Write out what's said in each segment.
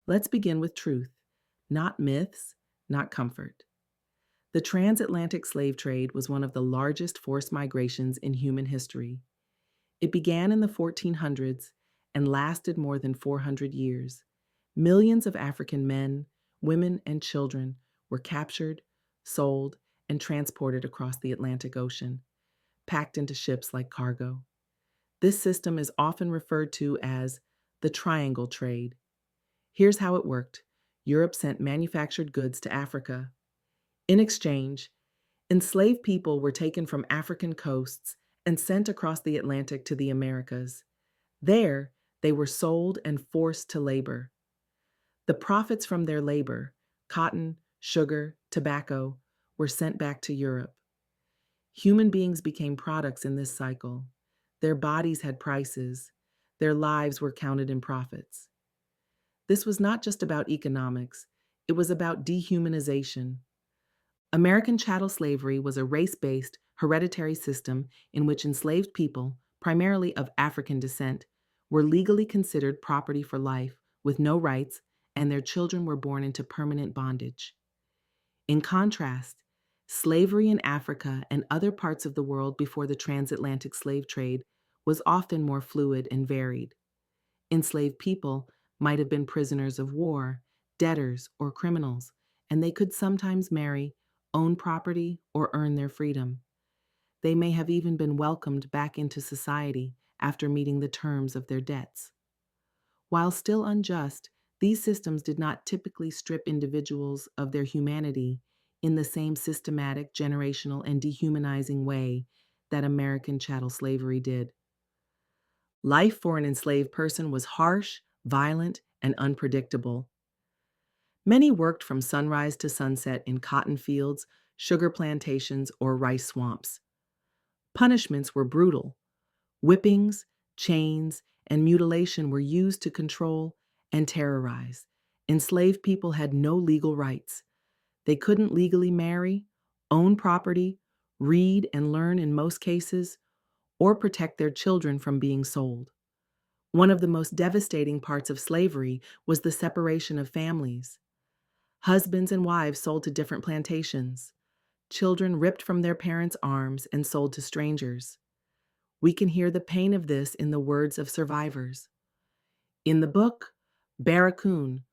Let's begin with truth, not myths, not comfort. The transatlantic slave trade was one of the largest forced migrations in human history. It began in the 1400s and lasted more than 400 years. Millions of African men, women, and children were captured, sold, and transported across the Atlantic Ocean, packed into ships like cargo. This system is often referred to as the triangle trade. Here's how it worked: Europe sent manufactured goods to Africa. In exchange, enslaved people were taken from African coasts and sent across the Atlantic to the Americas. There, they were sold and forced to labor. The profits from their labor, cotton, sugar, tobacco, were sent back to Europe. Human beings became products in this cycle. Their bodies had prices. Their lives were counted in profits. This was not just about economics, it was about dehumanization. American chattel slavery was a race based, hereditary system in which enslaved people, primarily of African descent, were legally considered property for life with no rights, and their children were born into permanent bondage. In contrast, slavery in Africa and other parts of the world before the transatlantic slave trade was often more fluid and varied. Enslaved people might have been prisoners of war, debtors, or criminals, and they could sometimes marry, own property, or earn their freedom. They may have even been welcomed back into society after meeting the terms of their debts. While still unjust, these systems did not typically strip individuals of their humanity in the same systematic, generational, and dehumanizing way that American chattel slavery did. Life for an enslaved person was harsh, violent, and unpredictable. Many worked from sunrise to sunset in cotton fields, sugar plantations, or rice swamps. Punishments were brutal. Whippings, chains, and mutilation were used to control and terrorize. Enslaved people had no legal rights. They couldn't legally marry, own property, read and learn in most cases, or protect their children from being sold. One of the most devastating parts of slavery was the separation of families. Husbands and wives sold to different plantations. Children ripped from their parents' arms and sold to strangers. We can hear the pain of this in the words of survivors. In the book, Barracoon,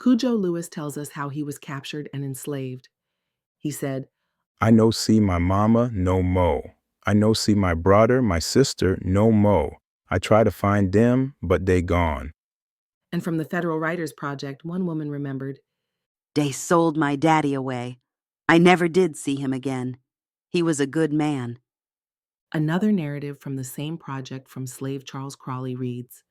Cujo Lewis tells us how he was captured and enslaved. He said, I no see my mama, no mo. I no see my brother, my sister, no mo. I try to find them, but they gone. and from the Federal Writers Project, one woman remembered, They sold my daddy away. I never did see him again. He was a good man. another narrative from the same project from slave Charles Crawley reads,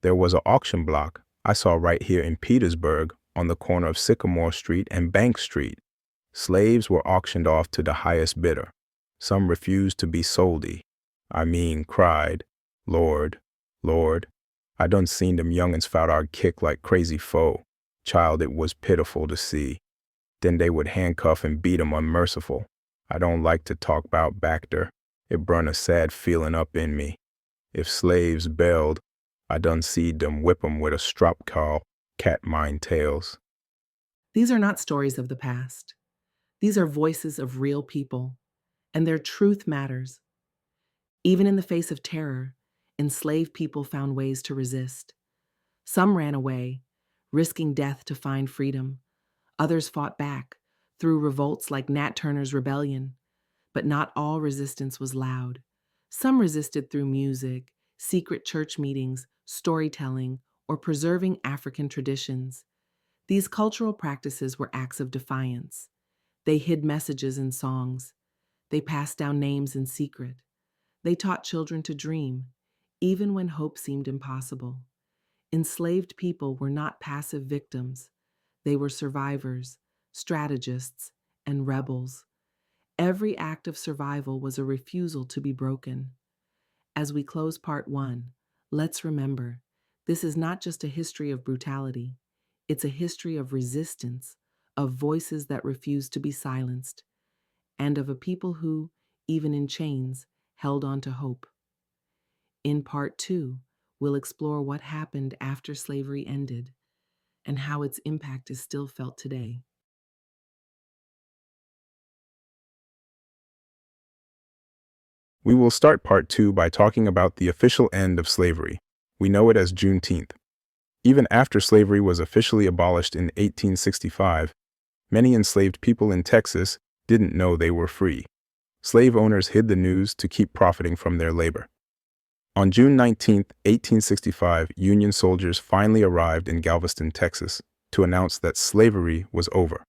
There was an auction block I saw right here in Petersburg on the corner of Sycamore Street and Bank Street. Slaves were auctioned off to the highest bidder. Some refused to be soldy. Cried, Lord, Lord. I done seen them young'uns fout our kick like crazy foe. Child, it was pitiful to see. Then they would handcuff and beat 'em unmerciful. I don't like to talk 'bout back there. It brung a sad feelin' up in me. If slaves bailed, I done seed them whip 'em with a strop call, cat mine tails. these are not stories of the past. These are voices of real people, and their truth matters. Even in the face of terror, enslaved people found ways to resist. Some ran away, risking death to find freedom. Others fought back through revolts like Nat Turner's Rebellion. But not all resistance was loud. Some resisted through music, secret church meetings, storytelling, or preserving African traditions. These cultural practices were acts of defiance. They hid messages in songs. They passed down names in secret. They taught children to dream, even when hope seemed impossible. Enslaved people were not passive victims. They were survivors, strategists, and rebels. Every act of survival was a refusal to be broken. As we close part one, let's remember this is not just a history of brutality, it's a history of resistance, of voices that refuse to be silenced, and of a people who, even in chains, held on to hope. In part two, we'll explore what happened after slavery ended. and how its impact is still felt today. We will start part 2 by talking about the official end of slavery. We know it as Juneteenth. Even after slavery was officially abolished in 1865, many enslaved people in Texas didn't know they were free. Slave owners hid the news to keep profiting from their labor. On June 19, 1865, Union soldiers finally arrived in Galveston, Texas, to announce that slavery was over.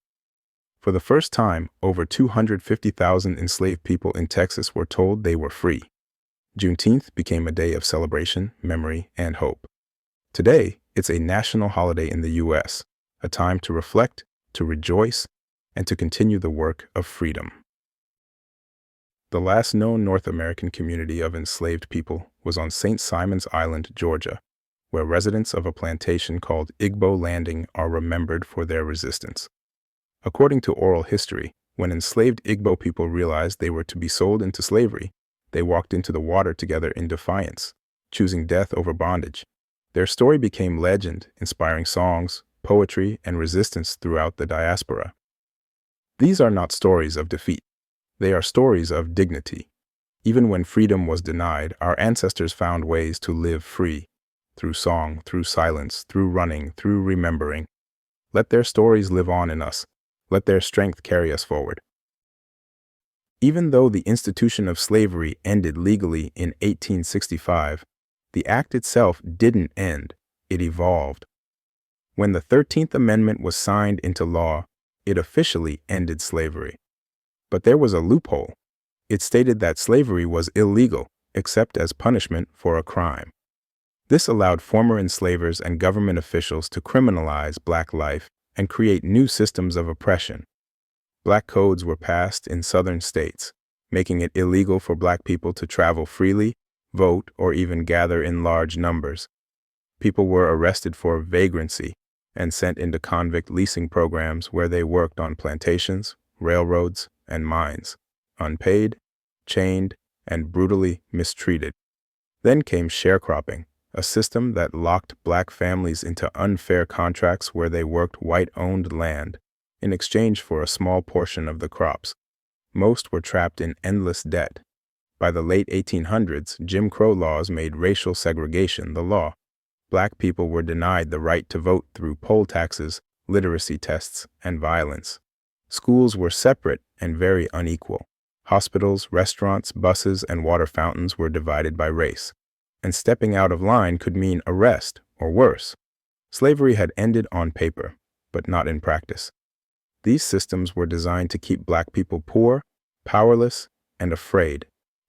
For the first time, over 250,000 enslaved people in Texas were told they were free. Juneteenth became a day of celebration, memory, and hope. Today, it's a national holiday in the U.S., a time to reflect, to rejoice, and to continue the work of freedom. The last known North American community of enslaved people was on St. Simon's Island, Georgia, where residents of a plantation called Igbo Landing are remembered for their resistance. According to oral history, when enslaved Igbo people realized they were to be sold into slavery, they walked into the water together in defiance, choosing death over bondage. Their story became legend, inspiring songs, poetry, and resistance throughout the diaspora. These are not stories of defeat. They are stories of dignity. Even when freedom was denied, our ancestors found ways to live free, through song, through silence, through running, through remembering. Let their stories live on in us. Let their strength carry us forward. Even though the institution of slavery ended legally in 1865, the act itself didn't end, it evolved. When the 13th Amendment was signed into law, it officially ended slavery. But there was a loophole. It stated that slavery was illegal, except as punishment for a crime. This allowed former enslavers and government officials to criminalize black life and create new systems of oppression. Black codes were passed in southern states, making it illegal for black people to travel freely, vote, or even gather in large numbers. People were arrested for vagrancy and sent into convict leasing programs where they worked on plantations, railroads, and mines, unpaid, chained, and brutally mistreated. Then came sharecropping, a system that locked black families into unfair contracts where they worked white-owned land in exchange for a small portion of the crops. Most were trapped in endless debt. By the late 1800s, Jim Crow laws made racial segregation the law. Black people were denied the right to vote through poll taxes, literacy tests, and violence. Schools were separate and very unequal. Hospitals, restaurants, buses, and water fountains were divided by race. And stepping out of line could mean arrest or worse. Slavery had ended on paper, but not in practice. These systems were designed to keep black people poor, powerless, and afraid.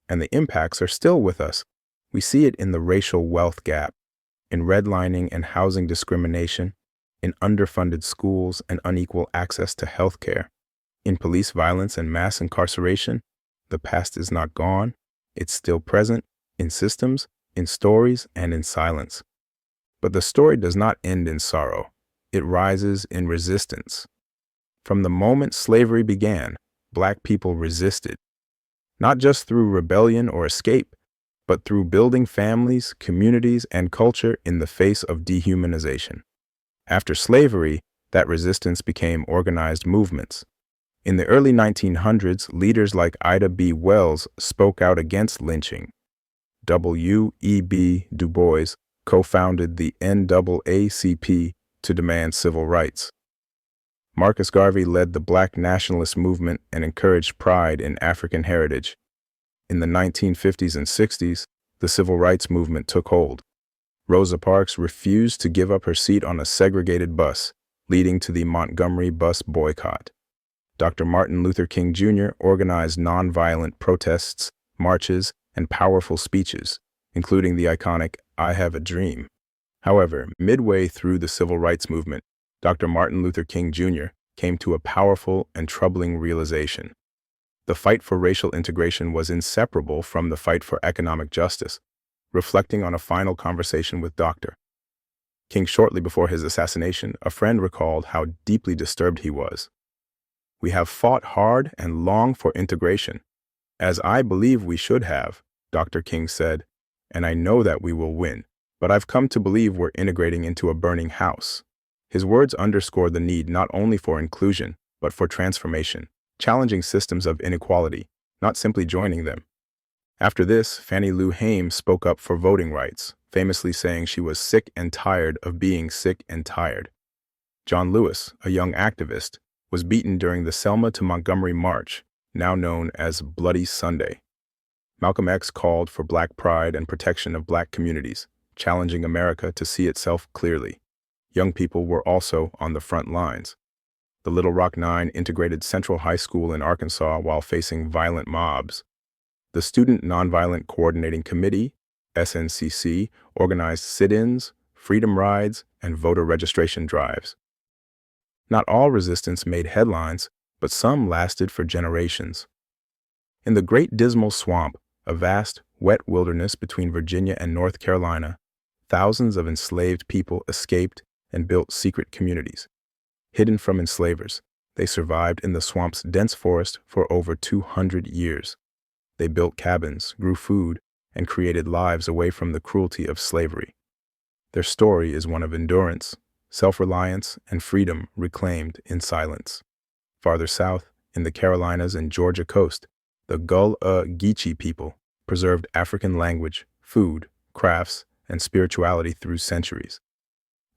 And the impacts are still with us. We see it in the racial wealth gap, in redlining and housing discrimination, in underfunded schools and unequal access to health care, in police violence and mass incarceration. The past is not gone. It's still present, in systems, in stories, and in silence. But the story does not end in sorrow. It rises in resistance. From the moment slavery began, black people resisted, not just through rebellion or escape, but through building families, communities, and culture in the face of dehumanization. After slavery, that resistance became organized movements. In the early 1900s, leaders like Ida B. Wells spoke out against lynching. W.E.B. Du Bois co-founded the NAACP to demand civil rights. Marcus Garvey led the Black nationalist movement and encouraged pride in African heritage. In the 1950s and 60s, the civil rights movement took hold. Rosa Parks refused to give up her seat on a segregated bus, leading to the Montgomery bus boycott. Dr. Martin Luther King Jr. organized nonviolent protests, marches, and powerful speeches, including the iconic "I Have a Dream." However, midway through the civil rights movement, Dr. Martin Luther King Jr. came to a powerful and troubling realization. The fight for racial integration was inseparable from the fight for economic justice. Reflecting on a final conversation with Dr. King shortly before his assassination, a friend recalled how deeply disturbed he was. "We have fought hard and long for integration, as I believe we should have," Dr. King said, "and I know that we will win, but I've come to believe we're integrating into a burning house." His words underscore the need not only for inclusion, but for transformation, challenging systems of inequality, not simply joining them. After this, Fannie Lou Haim spoke up for voting rights, famously saying she was sick and tired of being sick and tired. John Lewis, a young activist, was beaten during the Selma to Montgomery March, now known as Bloody Sunday. Malcolm X called for Black pride and protection of Black communities, challenging America to see itself clearly. Young people were also on the front lines. The Little Rock Nine integrated Central High School in Arkansas while facing violent mobs. The Student Nonviolent Coordinating Committee, SNCC, organized sit-ins, freedom rides, and voter registration drives. Not all resistance made headlines, but some lasted for generations. In the Great Dismal Swamp, a vast, wet wilderness between Virginia and North Carolina, thousands of enslaved people escaped and built secret communities. Hidden from enslavers, they survived in the swamp's dense forest for over 200 years. They built cabins, grew food, and created lives away from the cruelty of slavery. Their story is one of endurance, self-reliance, and freedom reclaimed in silence. Farther south, in the Carolinas and Georgia coast, the Gullah-Geechee people preserved African language, food, crafts, and spirituality through centuries.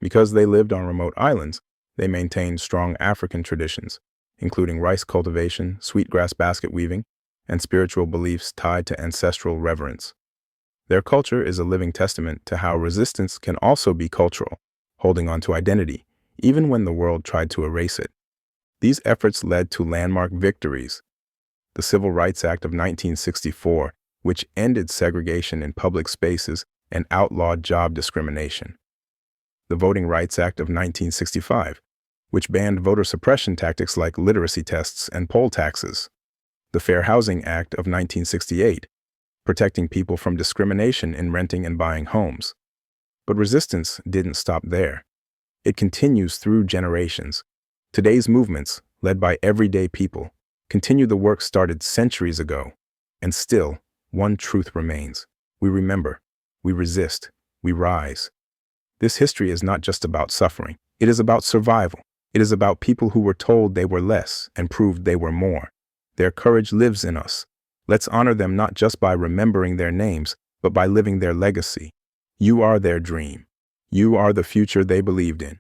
Because they lived on remote islands, they maintained strong African traditions, including rice cultivation, sweetgrass basket weaving, and spiritual beliefs tied to ancestral reverence. Their culture is a living testament to how resistance can also be cultural, holding on to identity, even when the world tried to erase it. These efforts led to landmark victories. The Civil Rights Act of 1964, which ended segregation in public spaces and outlawed job discrimination. The Voting Rights Act of 1965, which banned voter suppression tactics like literacy tests and poll taxes. The Fair Housing Act of 1968, protecting people from discrimination in renting and buying homes. But resistance didn't stop there. It continues through generations. Today's movements, led by everyday people, continue the work started centuries ago. And still, one truth remains. We remember, we resist, we rise. This history is not just about suffering. It is about survival. It is about people who were told they were less and proved they were more. Their courage lives in us. Let's honor them not just by remembering their names, but by living their legacy. You are their dream. You are the future they believed in.